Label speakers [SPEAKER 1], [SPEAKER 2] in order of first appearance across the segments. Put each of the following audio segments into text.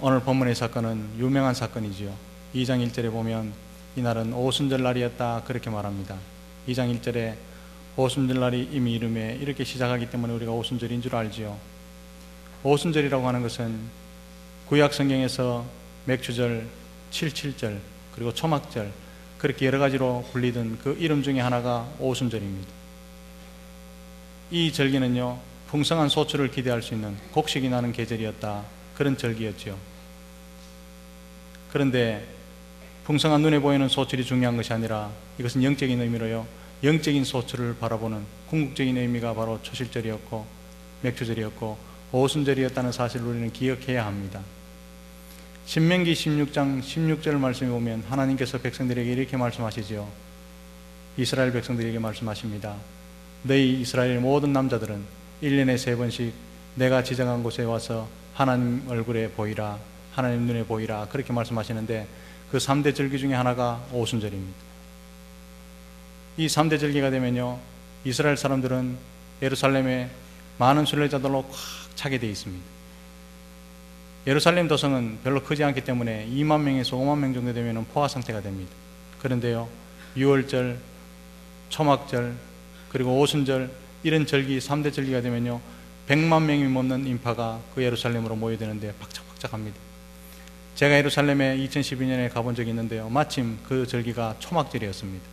[SPEAKER 1] 오늘 본문의 사건은 유명한 사건이지요. 2장 1절에 보면 이날은 오순절날이었다 그렇게 말합니다. 2장 1절에 오순절날이 이미 이름에 이렇게 시작하기 때문에 우리가 오순절인 줄 알지요. 오순절이라고 하는 것은 구약 성경에서 맥주절, 칠칠절, 그리고 초막절 그렇게 여러 가지로 불리던 그 이름 중에 하나가 오순절입니다. 이 절기는요, 풍성한 소출을 기대할 수 있는 곡식이 나는 계절이었다 그런 절기였죠. 그런데 풍성한 눈에 보이는 소출이 중요한 것이 아니라 이것은 영적인 의미로요, 영적인 소출을 바라보는 궁극적인 의미가 바로 초실절이었고 맥주절이었고 오순절이었다는 사실을 우리는 기억해야 합니다. 신명기 16장 16절 말씀에 보면 하나님께서 백성들에게 이렇게 말씀하시지요. 이스라엘 백성들에게 말씀하십니다. 너희 이스라엘 모든 남자들은 1년에 3번씩 내가 지정한 곳에 와서 하나님 얼굴에 보이라, 하나님 눈에 보이라 그렇게 말씀하시는데 그 3대 절기 중에 하나가 오순절입니다. 이 3대 절기가 되면요, 이스라엘 사람들은 예루살렘에 많은 순례자들로 꽉 차게 되어 있습니다. 예루살렘 도성은 별로 크지 않기 때문에 2만 명에서 5만 명 정도 되면 포화 상태가 됩니다. 그런데요, 유월절, 초막절, 그리고 오순절 이런 절기 3대 절기가 되면요 100만 명이 넘는 인파가 그 예루살렘으로 모여드는데 박짝박짝합니다. 제가 예루살렘에 2012년에 가본 적이 있는데요, 마침 그 절기가 초막절이었습니다.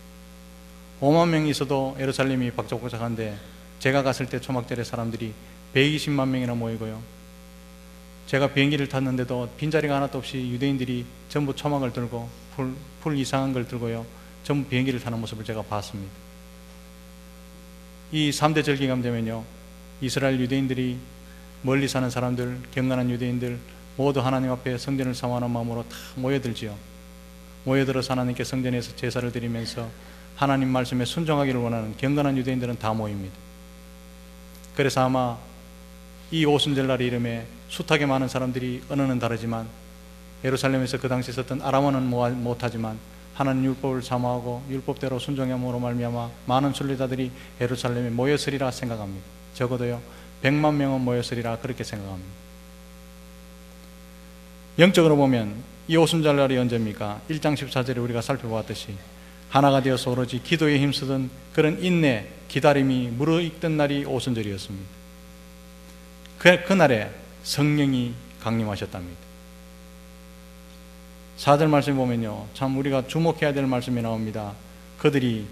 [SPEAKER 1] 5만 명이 있어도 예루살렘이 박짝박짝한데 제가 갔을 때 초막절에 사람들이 120만 명이나 모이고요, 제가 비행기를 탔는데도 빈자리가 하나도 없이 유대인들이 전부 초막을 들고 풀 이상한 걸 들고요 전부 비행기를 타는 모습을 제가 봤습니다. 이 3대 절기가 되면요 이스라엘 유대인들이 멀리 사는 사람들, 경건한 유대인들 모두 하나님 앞에 성전을 사모하는 마음으로 다 모여들지요. 모여들어서 하나님께 성전에서 제사를 드리면서 하나님 말씀에 순종하기를 원하는 경건한 유대인들은 다 모입니다. 그래서 아마 이 오순절날의 이름에 숱하게 많은 사람들이 언어는 다르지만 예루살렘에서 그 당시 있었던 아람어는 못하지만 하나님 율법을 사모하고 율법대로 순종함으로 말미암아 많은 순례자들이 예루살렘에 모였으리라 생각합니다. 적어도요 100만 명은 모였으리라 그렇게 생각합니다. 영적으로 보면 이 오순절날이 언제입니까? 1장 14절에 우리가 살펴보았듯이 하나가 되어서 오로지 기도에 힘쓰던 그런 인내, 기다림이 무르익던 날이 오순절이었습니다. 그날에 성령이 강림하셨답니다. 4절 말씀에 보면요 참 우리가 주목해야 될 말씀이 나옵니다. 그들이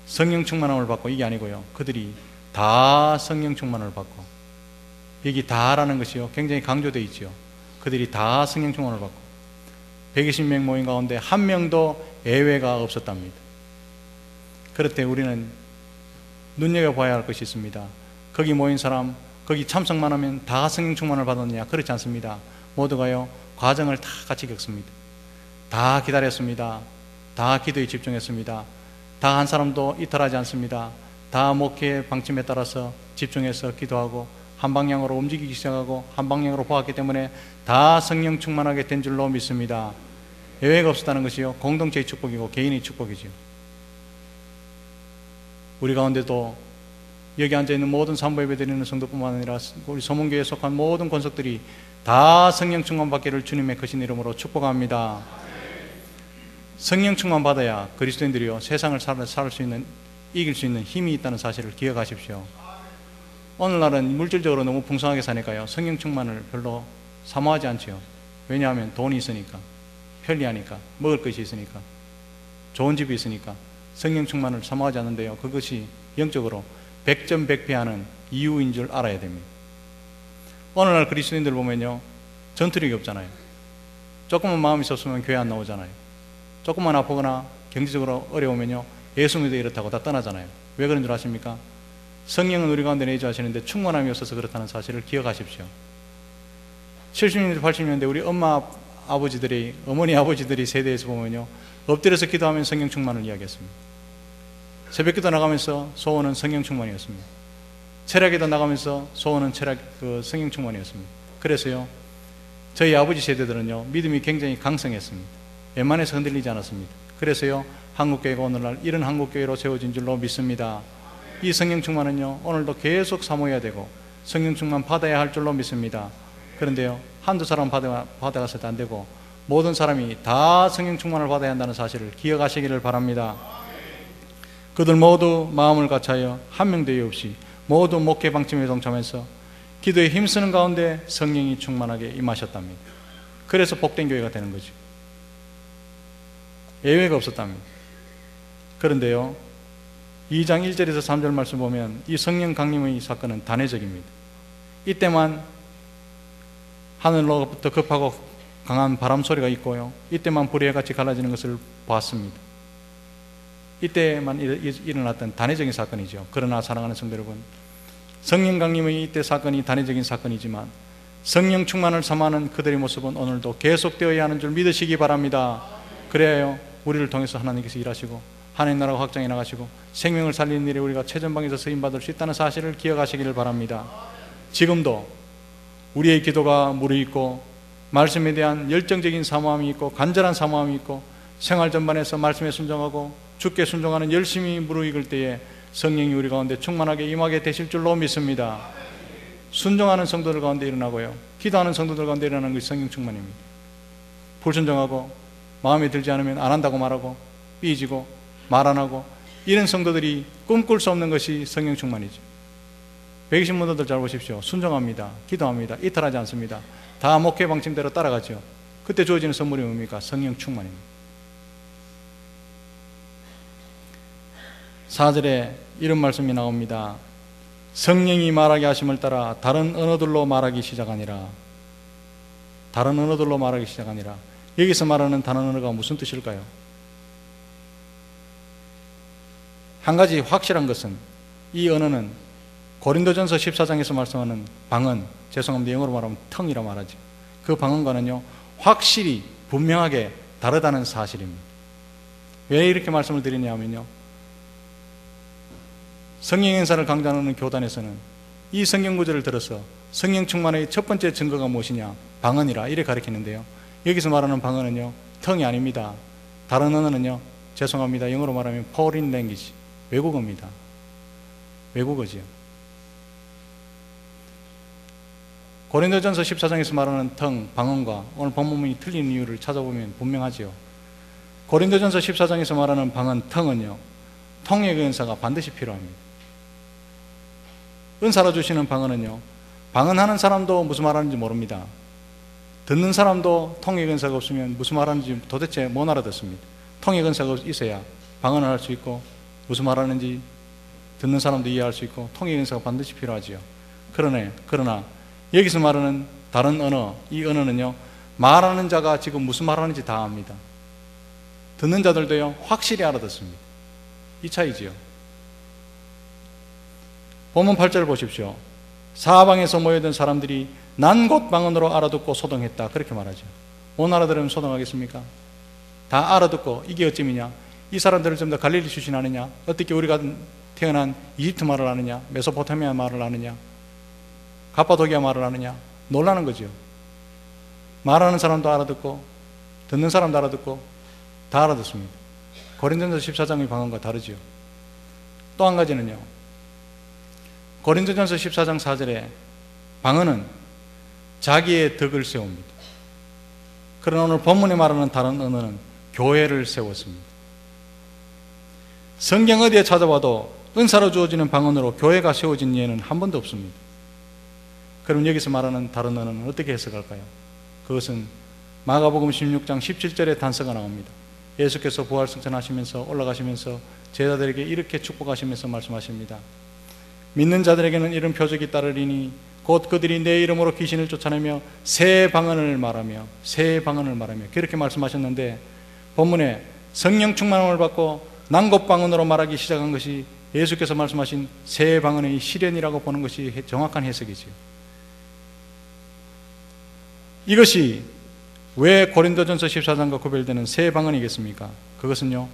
[SPEAKER 1] 성령 충만함을 받고, 이게 아니고요 그들이 다 성령 충만을 받고, 여기 다라는 것이요 굉장히 강조되어 있죠. 그들이 다 성령 충만을 받고 120명 모인 가운데 한 명도 예외가 없었답니다. 그럴 때 우리는 눈여겨봐야 할 것이 있습니다. 거기 모인 사람, 거기 참석만 하면 다 성령 충만을 받았느냐? 그렇지 않습니다. 모두가요 과정을 다 같이 겪습니다. 다 기다렸습니다. 다 기도에 집중했습니다. 다 한 사람도 이탈하지 않습니다. 다 목회의 방침에 따라서 집중해서 기도하고 한 방향으로 움직이기 시작하고 한 방향으로 보았기 때문에 다 성령 충만하게 된 줄로 믿습니다. 예외가 없었다는 것이요 공동체의 축복이고 개인의 축복이지요. 우리 가운데도 여기 앉아있는 모든 산부예배 드리는 성도뿐만 아니라 우리 소문교회에 속한 모든 권속들이 다 성령 충만 받기를 주님의 크신 이름으로 축복합니다. 성령 충만 받아야 그리스도인들이요 세상을 살 수 있는, 이길 수 있는 힘이 있다는 사실을 기억하십시오. 오늘날은 물질적으로 너무 풍성하게 사니까요 성령 충만을 별로 사모하지 않지요. 왜냐하면 돈이 있으니까, 편리하니까, 먹을 것이 있으니까, 좋은 집이 있으니까 성령 충만을 사모하지 않는데요 그것이 영적으로 백전백패하는 이유인 줄 알아야 됩니다. 오늘날 그리스도인들 보면요 전투력이 없잖아요. 조금만 마음이 섰으면 교회 안 나오잖아요. 조금만 아프거나 경제적으로 어려우면요 예수 믿어 이렇다고 다 떠나잖아요. 왜 그런 줄 아십니까? 성령은 우리 가운데 내주하시는데 충만함이 없어서 그렇다는 사실을 기억하십시오. 70년대 80년대 우리 어머니 아버지들이 세대에서 보면요 엎드려서 기도하면 성령 충만을 이야기했습니다. 새벽기도 나가면서 소원은 성령 충만이었습니다. 철학기도 나가면서 소원은 성령 충만이었습니다. 그래서요 저희 아버지 세대들은요 믿음이 굉장히 강성했습니다. 웬만해서 흔들리지 않았습니다. 그래서요 한국교회가 오늘날 이런 한국교회로 세워진 줄로 믿습니다. 이 성령 충만은요 오늘도 계속 사모해야 되고 성령 충만 받아야 할 줄로 믿습니다. 그런데요 한두 사람 받아가서도 안 되고 모든 사람이 다 성령 충만을 받아야 한다는 사실을 기억하시기를 바랍니다. 그들 모두 마음을 같이하여 한 명 대의 없이 모두 목회 방침에 동참해서 기도에 힘쓰는 가운데 성령이 충만하게 임하셨답니다. 그래서 복된 교회가 되는 거죠. 예외가 없었답니다. 그런데요, 2장 1절에서 3절 말씀 보면 이 성령 강림의 사건은 단회적입니다. 이때만 하늘로부터 급하고 강한 바람 소리가 있고요, 이때만 불의 같이 갈라지는 것을 봤습니다. 이때만 일어났던 단회적인 사건이죠. 그러나 사랑하는 성도 여러분, 성령 강림의 이때 사건이 단회적인 사건이지만 성령 충만을 삼하는 그들의 모습은 오늘도 계속되어야 하는 줄 믿으시기 바랍니다. 그래야요, 우리를 통해서 하나님께서 일하시고 하나님 나라가 확장해 나가시고 생명을 살리는 일에 우리가 최전방에서 쓰임받을 수 있다는 사실을 기억하시기를 바랍니다. 지금도 우리의 기도가 무르익고 말씀에 대한 열정적인 사모함이 있고 간절한 사모함이 있고 생활 전반에서 말씀에 순종하고 주께 순종하는 열심히 무르익을 때에 성령이 우리 가운데 충만하게 임하게 되실 줄로 믿습니다. 순종하는 성도들 가운데 일어나고요, 기도하는 성도들 가운데 일어나는 것이 성령 충만입니다. 불순종하고 마음에 들지 않으면 안 한다고 말하고 삐지고 말 안 하고 이런 성도들이 꿈꿀 수 없는 것이 성령 충만이죠. 백이신 분들 잘 보십시오. 순종합니다. 기도합니다. 이탈하지 않습니다. 다 목회 방침대로 따라가죠. 그때 주어지는 선물이 뭡니까? 성령 충만입니다. 4절에 이런 말씀이 나옵니다. 성령이 말하게 하심을 따라 다른 언어들로 말하기 시작하니라. 다른 언어들로 말하기 시작하니라. 여기서 말하는 다른 언어가 무슨 뜻일까요? 한 가지 확실한 것은 이 언어는 고린도전서 14장에서 말씀하는 방언, 죄송합니다, 영어로 말하면 텅이라 말하죠. 그 방언과는요, 확실히 분명하게 다르다는 사실입니다. 왜 이렇게 말씀을 드리냐면요, 성령 행사를 강조하는 교단에서는 이 성경 구절을 들어서 성령 충만의 첫 번째 증거가 무엇이냐? 방언이라 이렇게 가르치는데요, 여기서 말하는 방언은요, 텅이 아닙니다. 다른 언어는요, 죄송합니다, 영어로 말하면 foreign language, 외국어입니다. 외국어지요. 고린도전서 14장에서 말하는 텅, 방언과 오늘 본문이 틀린 이유를 찾아보면 분명하지요. 고린도전서 14장에서 말하는 방언, 텅은요, 통역의 은사가 반드시 필요합니다. 은사로 주시는 방언은요, 방언하는 사람도 무슨 말하는지 모릅니다. 듣는 사람도 통역 은사가 없으면 무슨 말하는지 도대체 못 알아듣습니다. 통역 은사가 있어야 방언을 할 수 있고 무슨 말하는지 듣는 사람도 이해할 수 있고 통역 은사가 반드시 필요하지요. 그러나 여기서 말하는 다른 언어, 이 언어는요, 말하는 자가 지금 무슨 말하는지 다 압니다. 듣는 자들도요, 확실히 알아듣습니다. 이 차이지요. 본문 8절 보십시오. 사방에서 모여든 사람들이 난 곧 방언으로 알아듣고 소동했다, 그렇게 말하죠. 못 알아들으면 소동하겠습니까? 다 알아듣고 이게 어찌미냐? 이 사람들을 좀 더 갈릴리 출신 아느냐? 어떻게 우리가 태어난 이집트 말을 아느냐? 메소포타미아 말을 아느냐? 가파도기아 말을 아느냐? 놀라는 거죠. 말하는 사람도 알아듣고 듣는 사람도 알아듣고 다 알아듣습니다. 고린도전서 14장의 방언과 다르죠. 또 한 가지는요, 고린도전서 14장 4절에 방언은 자기의 덕을 세웁니다. 그러나 오늘 본문에 말하는 다른 언어는 교회를 세웠습니다. 성경 어디에 찾아봐도 은사로 주어지는 방언으로 교회가 세워진 예는 한 번도 없습니다. 그럼 여기서 말하는 다른 언어는 어떻게 해석할까요? 그것은 마가복음 16장 17절에 단서가 나옵니다. 예수께서 부활승천하시면서 올라가시면서 제자들에게 이렇게 축복하시면서 말씀하십니다. 믿는 자들에게는 이런 표적이 따르리니 곧 그들이 내 이름으로 귀신을 쫓아내며 새 방언을 말하며 그렇게 말씀하셨는데, 본문에 성령 충만함을 받고 난곳 방언으로 말하기 시작한 것이 예수께서 말씀하신 새 방언의 실현이라고 보는 것이 정확한 해석이지요. 이것이 왜 고린도전서 14장과 구별되는 새 방언이겠습니까? 그것은요,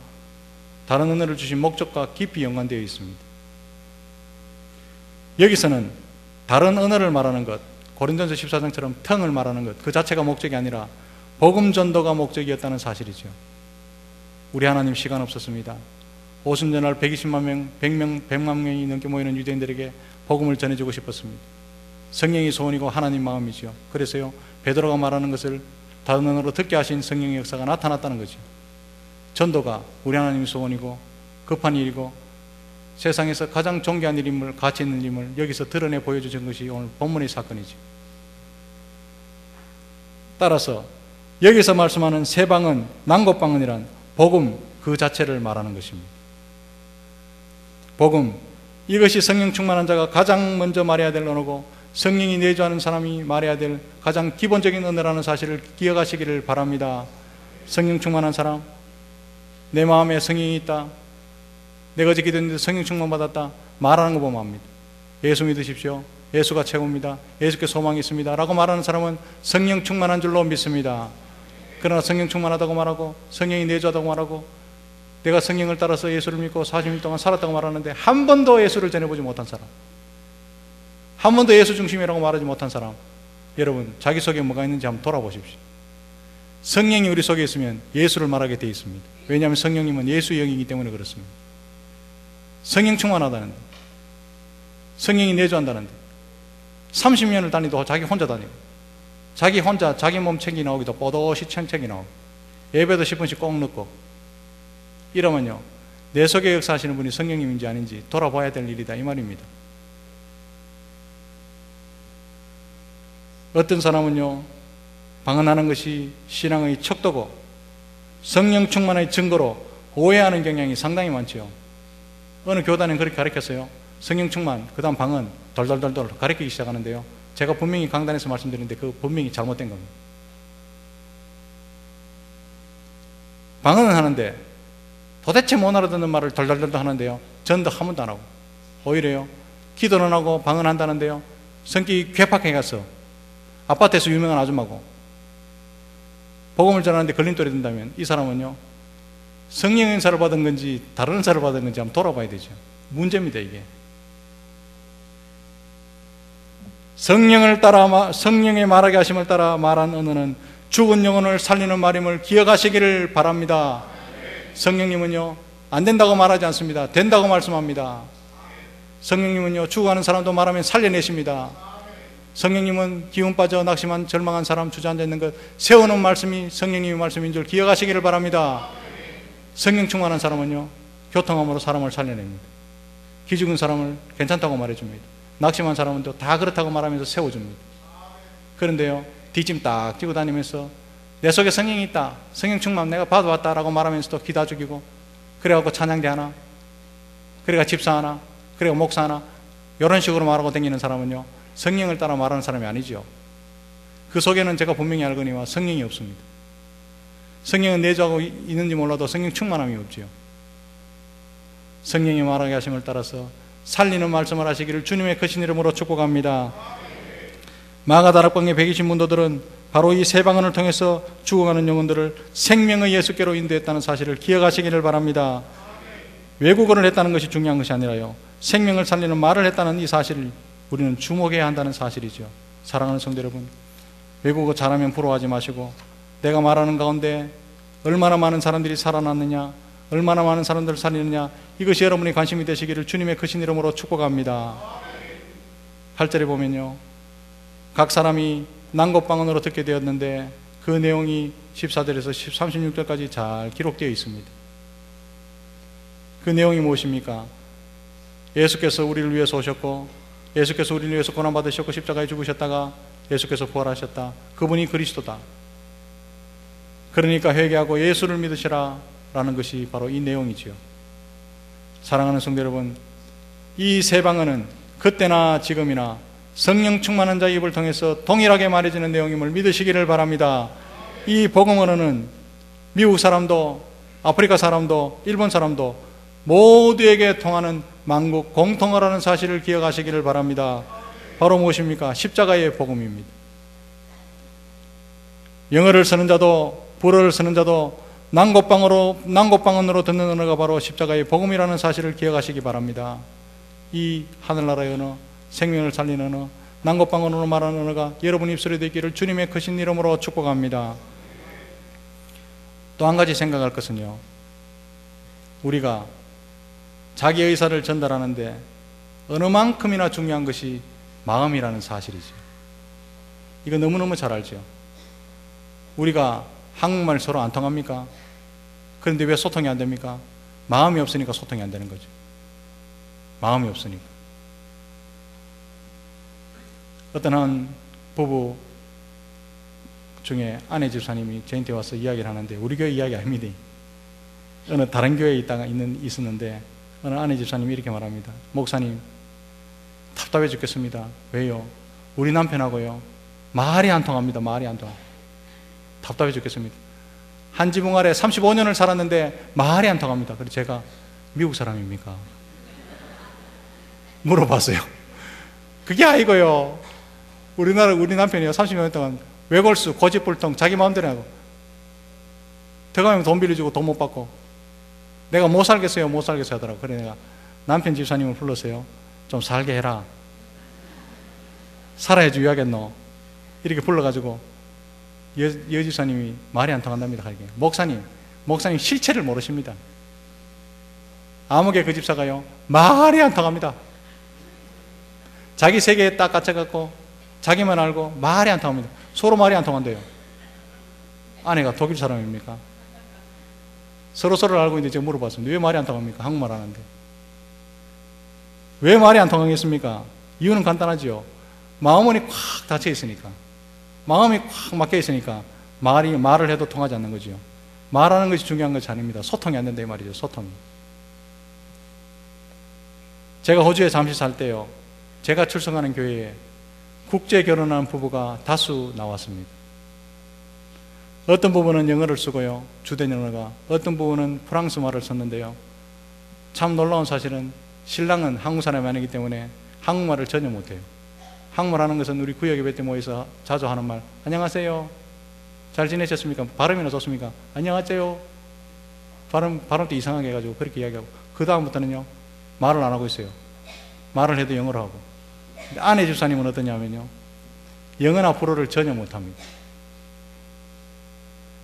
[SPEAKER 1] 다른 언어를 주신 목적과 깊이 연관되어 있습니다. 여기서는 다른 언어를 말하는 것, 고린도전서 14장처럼 텅을 말하는 것, 그 자체가 목적이 아니라 복음 전도가 목적이었다는 사실이죠. 우리 하나님 시간 없었습니다. 오순절날 120만 명, 100만 명이 넘게 모이는 유대인들에게 복음을 전해주고 싶었습니다. 성령이 소원이고 하나님 마음이죠. 그래서요, 베드로가 말하는 것을 다른 언어로 듣게 하신 성령의 역사가 나타났다는 거죠. 전도가 우리 하나님의 소원이고 급한 일이고 세상에서 가장 존귀한 일임을, 가치 있는 일임을 여기서 드러내 보여주신 것이 오늘 본문의 사건이죠. 따라서 여기서 말씀하는 새 방언, 난곳방언이란 복음 그 자체를 말하는 것입니다. 복음, 이것이 성령 충만한 자가 가장 먼저 말해야 될 언어고 성령이 내주하는 사람이 말해야 될 가장 기본적인 언어라는 사실을 기억하시기를 바랍니다. 성령 충만한 사람, 내 마음에 성령이 있다, 내가 어제 기도했는데 성령 충만 받았다, 말하는 거 보면 압니다. 예수 믿으십시오, 예수가 최고입니다, 예수께 소망이 있습니다 라고 말하는 사람은 성령 충만한 줄로 믿습니다. 그러나 성령 충만하다고 말하고 성령이 내주하다고 말하고 내가 성령을 따라서 예수를 믿고 40일 동안 살았다고 말하는데 한 번도 예수를 전해보지 못한 사람, 한 번도 예수 중심이라고 말하지 못한 사람, 여러분 자기 속에 뭐가 있는지 한번 돌아보십시오. 성령이 우리 속에 있으면 예수를 말하게 되어 있습니다. 왜냐하면 성령님은 예수의 영이기 때문에 그렇습니다. 성령 충만하다는데, 성령이 내주한다는데 30년을 다니도 자기 혼자 다니고 자기 혼자 자기 몸 챙기 나오기도 뽀듯이 챙기 나오고 예배도 10분씩 꼭 넣고 이러면요, 내 속에 역사하시는 분이 성령님인지 아닌지 돌아봐야 될 일이다 이 말입니다. 어떤 사람은요, 방언하는 것이 신앙의 척도고 성령 충만의 증거로 오해하는 경향이 상당히 많죠. 어느 교단은 그렇게 가르쳤어요. 성령 충만, 그 다음 방언 덜덜덜덜 가르치기 시작하는데요, 제가 분명히 강단에서 말씀드리는데 그 분명히 잘못된 겁니다. 방언은 하는데 도대체 못 알아듣는 말을 덜덜덜 하는데요, 전도 한 번도 안 하고, 오히려요 기도는 하고 방언한다는데요 성격이 괴팍해 가서 아파트에서 유명한 아줌마고 복음을 전하는데 걸림돌이 된다면 이 사람은요 성령 은사를 받은 건지 다른 은사를 받은 건지 한번 돌아봐야 되죠. 문제입니다. 이게 성령을 따라, 성령의 말하게 하심을 따라 말한 언어는 죽은 영혼을 살리는 말임을 기억하시기를 바랍니다. 성령님은요 안 된다고 말하지 않습니다. 된다고 말씀합니다. 성령님은요 죽어가는 사람도 말하면 살려내십니다. 성령님은 기운 빠져 낙심한 절망한 사람 주저앉아 있는 것 세우는 말씀이 성령님의 말씀인 줄 기억하시기를 바랍니다. 성령 충만한 사람은요 교통함으로 사람을 살려냅니다. 기죽은 사람을 괜찮다고 말해줍니다. 낙심한 사람은 또 다 그렇다고 말하면서 세워줍니다. 그런데요 뒷짐 딱 찌고 다니면서 내 속에 성령이 있다, 성령 충만 내가 받아왔다 라고 말하면서 또 기다 죽이고 그래갖고 찬양대 하나, 그래가 집사 하나, 그래가 목사 하나 이런 식으로 말하고 다니는 사람은요 성령을 따라 말하는 사람이 아니죠. 그 속에는 제가 분명히 알거니와 성령이 없습니다. 성령은 내주하고 있는지 몰라도 성령 충만함이 없지요. 성령이 말하게 하심을 따라서 살리는 말씀을 하시기를 주님의 크신 이름으로 축복합니다. 마가다락방에 120 문도들은 바로 이 세 방언을 통해서 죽어가는 영혼들을 생명의 예수께로 인도했다는 사실을 기억하시기를 바랍니다. 외국어를 했다는 것이 중요한 것이 아니라요 생명을 살리는 말을 했다는 이 사실을 우리는 주목해야 한다는 사실이죠. 사랑하는 성도 여러분, 외국어 잘하면 부러워하지 마시고 내가 말하는 가운데 얼마나 많은 사람들이 살아났느냐, 얼마나 많은 사람들을 살리느냐, 이것이 여러분의 관심이 되시기를 주님의 크신 이름으로 축복합니다. 8절에 보면요 각 사람이 난곳방언으로 듣게 되었는데 그 내용이 14절에서 36절까지 잘 기록되어 있습니다. 그 내용이 무엇입니까? 예수께서 우리를 위해서 오셨고 예수께서 우리를 위해서 고난받으셨고 십자가에 죽으셨다가 예수께서 부활하셨다. 그분이 그리스도다. 그러니까 회개하고 예수를 믿으시라 라는 것이 바로 이 내용이지요. 사랑하는 성도 여러분, 이 세 방언은 그때나 지금이나 성령 충만한 자의 입을 통해서 동일하게 말해지는 내용임을 믿으시기를 바랍니다. 이 복음 언어는 미국 사람도 아프리카 사람도 일본 사람도 모두에게 통하는 만국 공통어라는 사실을 기억하시기를 바랍니다. 바로 무엇입니까? 십자가의 복음입니다. 영어를 쓰는 자도 불어를 쓰는 자도 난곳방언으로 듣는 언어가 바로 십자가의 복음이라는 사실을 기억하시기 바랍니다. 이 하늘나라의 언어, 생명을 살리는 언어, 난곳방언으로 말하는 언어가 여러분 입술에 있기를 주님의 크신 이름으로 축복합니다. 또 한 가지 생각할 것은요, 우리가 자기 의사를 전달하는데 어느 만큼이나 중요한 것이 마음이라는 사실이죠. 이거 너무너무 잘 알죠. 우리가 한국말 서로 안 통합니까? 그런데 왜 소통이 안 됩니까? 마음이 없으니까 소통이 안 되는 거죠. 마음이 없으니까. 어떤 한 부부 중에 아내 집사님이 저한테 와서 이야기를 하는데, 우리 교회 이야기 아닙니다. 어느 다른 교회에 있었는데 어느 아내 집사님이 이렇게 말합니다. 목사님, 답답해 죽겠습니다. 왜요? 우리 남편하고요, 말이 안 통합니다. 말이 안 통합니다. 답답해 죽겠습니다. 한 지붕 아래 35년을 살았는데 말이 안 통합니다. 그래서 제가 미국 사람입니까? 물어봤어요. 그게 아니고요, 우리 남편이요 30년 동안 외골수, 고집불통, 자기 마음대로 하고, 들어가면 돈 빌려주고 돈 못 받고, 내가 못 살겠어요 하더라고. 그래 내가 남편 집사님을 불렀어요. 좀 살게 해라. 살아야 주야겠노. 이렇게 불러가지고 여집사님이 말이 안 통한답니다. 목사님 실체를 모르십니다. 아무개 그 집사가요, 말이 안 통합니다. 자기 세계에 딱 갇혀갖고 자기만 알고 말이 안 통합니다. 서로 말이 안 통한대요. 아내가 독일 사람입니까? 서로를 알고 있는데 제가 물어봤습니다. 왜 말이 안 통합니까? 한국말 하는데. 왜 말이 안 통하겠습니까? 이유는 간단하지요. 마음이 꽉 닫혀 있으니까. 마음이 꽉 막혀 있으니까 말을 해도 통하지 않는 거지요. 말하는 것이 중요한 것이 아닙니다. 소통이 안 된다 이 말이죠. 소통이. 제가 호주에 잠시 살 때요, 제가 출석하는 교회에 국제 결혼한 부부가 다수 나왔습니다. 어떤 부부는 영어를 쓰고요, 주된 영어가. 어떤 부부는 프랑스 말을 썼는데요, 참 놀라운 사실은 신랑은 한국 사람이 아니기 때문에 한국말을 전혀 못해요. 한국말 하는 것은 우리 구역 예배 때 모여서 자주 하는 말, 안녕하세요, 잘 지내셨습니까? 발음이나 좋습니까? 안녕하세요. 발음도 이상하게 해가지고 그렇게 이야기하고, 그 다음부터는요 말을 안 하고 있어요. 말을 해도 영어로 하고. 근데 아내 집사님은 어떠냐면요, 영어나 불어를 전혀 못합니다.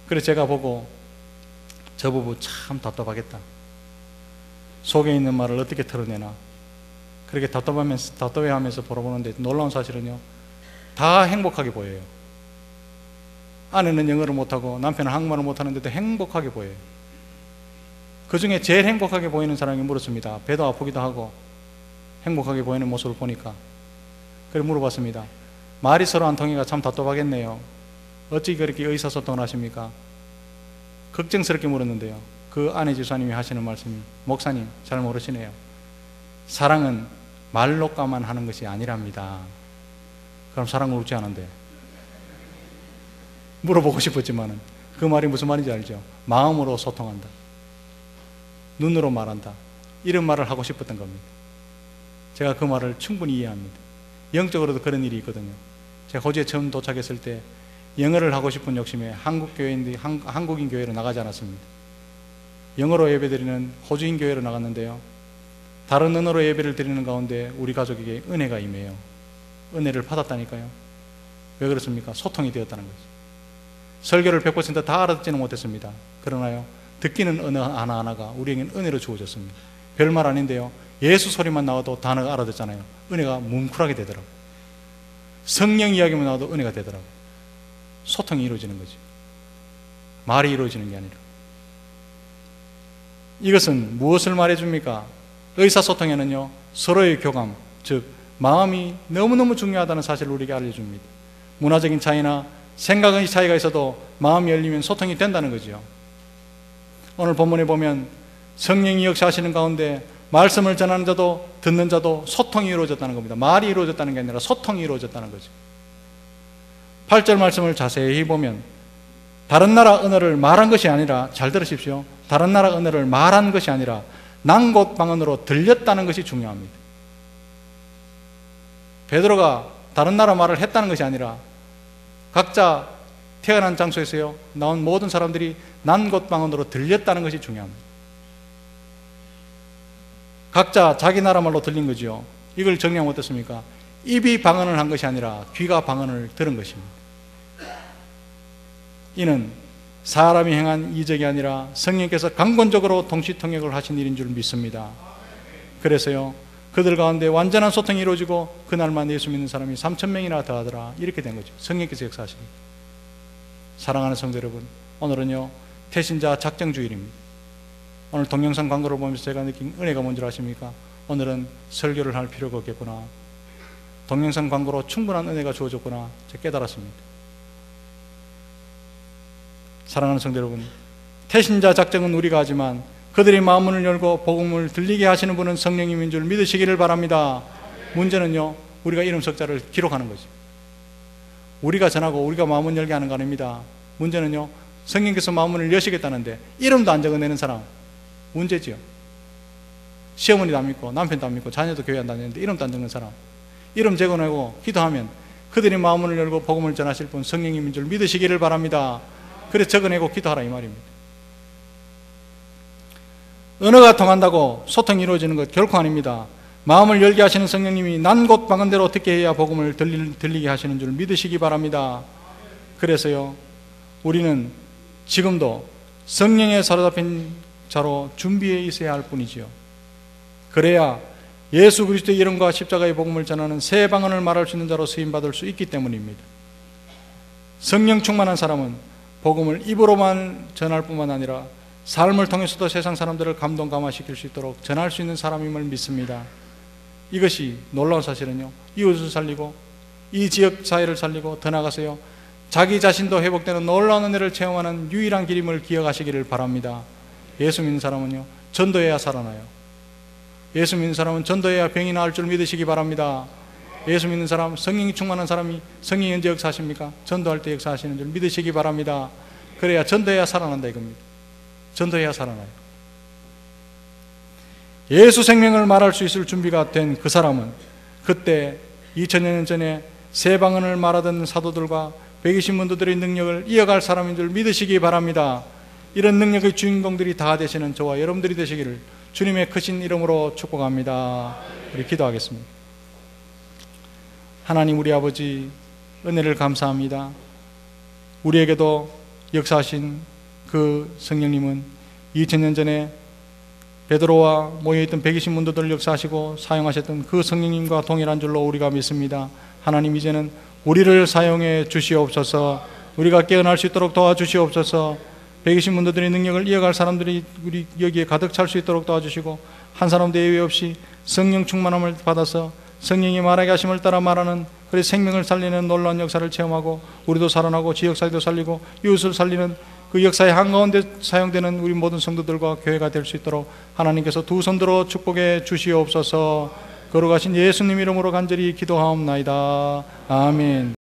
[SPEAKER 1] 그래서 제가 보고 저 부부 참 답답하겠다. 속에 있는 말을 어떻게 털어내나. 그렇게 답답해하면서 보러보는데 놀라운 사실은요, 다 행복하게 보여요. 아내는 영어를 못하고 남편은 한국말을 못하는데도 행복하게 보여요. 그 중에 제일 행복하게 보이는 사람이 물었습니다. 배도 아프기도 하고 행복하게 보이는 모습을 보니까. 그래서 물어봤습니다. 말이 서로 안 통해가 참 답답하겠네요. 어찌 그렇게 의사소통을 하십니까? 걱정스럽게 물었는데요, 그 아내 집사님이 하시는 말씀이, 목사님 잘 모르시네요. 사랑은 말로까만 하는 것이 아니랍니다. 그럼 사랑을 웃지 않은데. 물어보고 싶었지만은 그 말이 무슨 말인지 알죠? 마음으로 소통한다, 눈으로 말한다, 이런 말을 하고 싶었던 겁니다. 제가 그 말을 충분히 이해합니다. 영적으로도 그런 일이 있거든요. 제가 호주에 처음 도착했을 때 영어를 하고 싶은 욕심에 한국인 교회로 나가지 않았습니다. 영어로 예배드리는 호주인 교회로 나갔는데요, 다른 언어로 예배를 드리는 가운데 우리 가족에게 은혜가 임해요. 은혜를 받았다니까요. 왜 그렇습니까? 소통이 되었다는 거죠. 설교를 100% 다 알아듣지는 못했습니다. 그러나요, 듣기는 언어 하나하나가 우리에게는 은혜로 주어졌습니다. 별말 아닌데요, 예수 소리만 나와도 단어가 알아듣잖아요. 은혜가 뭉클하게 되더라고요. 성령 이야기만 나와도 은혜가 되더라고요. 소통이 이루어지는 거죠. 말이 이루어지는 게 아니라. 이것은 무엇을 말해줍니까? 의사소통에는요, 서로의 교감, 즉 마음이 너무너무 중요하다는 사실을 우리에게 알려줍니다. 문화적인 차이나 생각의 차이가 있어도 마음이 열리면 소통이 된다는 거죠. 오늘 본문에 보면 성령이 역사하시는 가운데 말씀을 전하는 자도 듣는 자도 소통이 이루어졌다는 겁니다. 말이 이루어졌다는 게 아니라 소통이 이루어졌다는 거죠. 8절 말씀을 자세히 보면 다른 나라 언어를 말한 것이 아니라, 잘 들으십시오, 다른 나라 언어를 말한 것이 아니라 난 곳 방언으로 들렸다는 것이 중요합니다. 베드로가 다른 나라 말을 했다는 것이 아니라 각자 태어난 장소에서요 나온 모든 사람들이 난 곳 방언으로 들렸다는 것이 중요합니다. 각자 자기 나라 말로 들린 거죠. 이걸 정리하면 어떻습니까? 입이 방언을 한 것이 아니라 귀가 방언을 들은 것입니다. 이는 사람이 행한 이적이 아니라 성령께서 강권적으로 동시통역을 하신 일인 줄 믿습니다. 그래서요, 그들 가운데 완전한 소통이 이루어지고 그날만 예수 믿는 사람이 3,000명이나 더하더라. 이렇게 된 거죠. 성령께서 역사하시니까. 사랑하는 성도 여러분, 오늘은요 태신자 작정주일입니다. 오늘 동영상 광고를 보면서 제가 느낀 은혜가 뭔지 아십니까? 오늘은 설교를 할 필요가 없겠구나, 동영상 광고로 충분한 은혜가 주어졌구나 제가 깨달았습니다. 사랑하는 성도 여러분, 태신자 작정은 우리가 하지만 그들의 마음문을 열고 복음을 들리게 하시는 분은 성령님인 줄 믿으시기를 바랍니다. 문제는요 우리가 이름 석자를 기록하는 거죠. 우리가 전하고 우리가 마음문 열게 하는 거 아닙니다. 문제는요 성령께서 마음문을 여시겠다는데 이름도 안 적어내는 사람, 문제지요. 시어머니도 안 믿고 남편도 안 믿고 자녀도 교회 안 다니는데 이름도 안 적는 사람, 이름 적어내고 기도하면 그들의 마음문을 열고 복음을 전하실 분 성령님인 줄 믿으시기를 바랍니다. 그래서 적어내고 기도하라 이 말입니다. 언어가 통한다고 소통이 이루어지는 것 결코 아닙니다. 마음을 열게 하시는 성령님이 난 곳 박은 대로 어떻게 해야 복음을 들리게 하시는 줄 믿으시기 바랍니다. 그래서요 우리는 지금도 성령에 사로잡힌 자로 준비해 있어야 할 뿐이지요. 그래야 예수 그리스도의 이름과 십자가의 복음을 전하는 새 방언을 말할 수 있는 자로 쓰임받을 수 있기 때문입니다. 성령 충만한 사람은 복음을 입으로만 전할 뿐만 아니라 삶을 통해서도 세상 사람들을 감동 감화시킬 수 있도록 전할 수 있는 사람임을 믿습니다. 이것이 놀라운 사실은요 이웃을 살리고 이 지역 사회를 살리고 더 나아가서요 자기 자신도 회복되는 놀라운 은혜를 체험하는 유일한 길임을 기억하시기를 바랍니다. 예수 믿는 사람은요 전도해야 살아나요. 예수 믿는 사람은 전도해야 병이 나을 줄 믿으시기 바랍니다. 예수 믿는 사람, 성령이 충만한 사람이 성령이 언제 역사하십니까? 전도할 때 역사하시는 줄 믿으시기 바랍니다. 그래야 전도해야 살아난다 이겁니다. 전도해야 살아나요. 예수 생명을 말할 수 있을 준비가 된 그 사람은 그때 2000년 전에 새 방언을 말하던 사도들과 120문도들의 능력을 이어갈 사람인 줄 믿으시기 바랍니다. 이런 능력의 주인공들이 다 되시는 저와 여러분들이 되시기를 주님의 크신 이름으로 축복합니다. 우리 기도하겠습니다. 하나님 우리 아버지 은혜를 감사합니다. 우리에게도 역사하신 그 성령님은 2000년 전에 베드로와 모여있던 120문도들을 역사하시고 사용하셨던 그 성령님과 동일한 줄로 우리가 믿습니다. 하나님 이제는 우리를 사용해 주시옵소서. 우리가 깨어날 수 있도록 도와주시옵소서. 120문도들의 능력을 이어갈 사람들이 우리 여기에 가득 찰 수 있도록 도와주시고 한 사람도 예외 없이 성령 충만함을 받아서 성령이 말하게 하심을 따라 말하는 그의 생명을 살리는 놀라운 역사를 체험하고 우리도 살아나고 지역사회도 살리고 이웃을 살리는 그 역사의 한가운데 사용되는 우리 모든 성도들과 교회가 될 수 있도록 하나님께서 두 손 들어 축복해 주시옵소서. 거룩하신 예수님 이름으로 간절히 기도하옵나이다. 아멘.